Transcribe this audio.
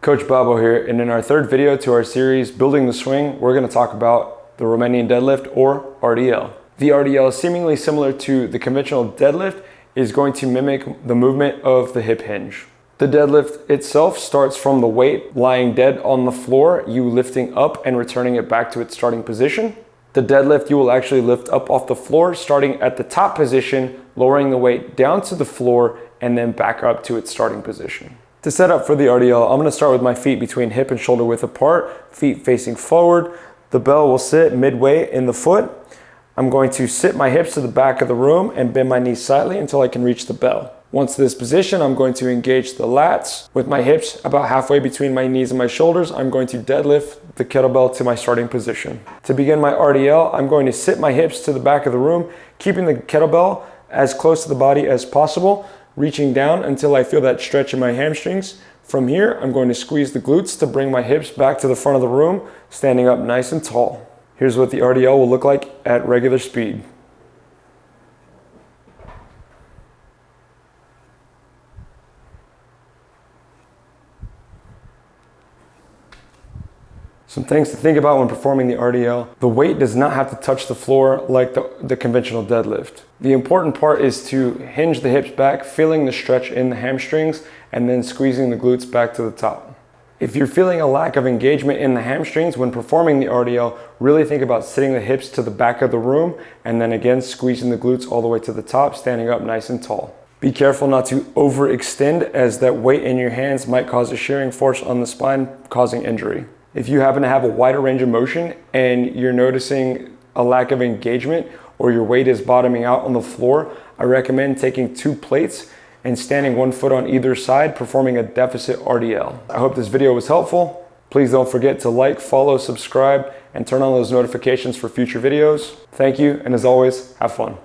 Coach Babo here, and in our third video to our series, Building the Swing, we're going to talk about the Romainian Deadlift, or RDL. The RDL, seemingly similar to the conventional deadlift, is going to mimic the movement of the hip hinge. The deadlift itself starts from the weight lying dead on the floor, you lifting up and returning it back to its starting position. The deadlift, you will actually lift up off the floor, starting at the top position, lowering the weight down to the floor, and then back up to its starting position. To set up for the RDL, I'm going to start with my feet between hip and shoulder width apart, feet facing forward. The bell will sit midway in the foot. I'm going to sit my hips to the back of the room and bend my knees slightly until I can reach the bell. Once to this position, I'm going to engage the lats. With my hips about halfway between my knees and my shoulders, I'm going to deadlift the kettlebell to my starting position. To begin my RDL, I'm going to sit my hips to the back of the room, keeping the kettlebell as close to the body as possible, reaching down until I feel that stretch in my hamstrings. From here, I'm going to squeeze the glutes to bring my hips back to the front of the room, standing up nice and tall. Here's what the RDL will look like at regular speed. Some things to think about when performing the RDL. The weight does not have to touch the floor like the conventional deadlift. The important part is to hinge the hips back, feeling the stretch in the hamstrings, and then squeezing the glutes back to the top. If you're feeling a lack of engagement in the hamstrings when performing the RDL, really think about sitting the hips to the back of the room, and then again squeezing the glutes all the way to the top, standing up nice and tall. Be careful not to overextend, as that weight in your hands might cause a shearing force on the spine, causing injury. If you happen to have a wider range of motion and you're noticing a lack of engagement or your weight is bottoming out on the floor, I recommend taking 2 plates and standing 1 foot on either side, performing a deficit RDL. I hope this video was helpful. Please don't forget to like, follow, subscribe, and turn on those notifications for future videos. Thank you, and as always, have fun.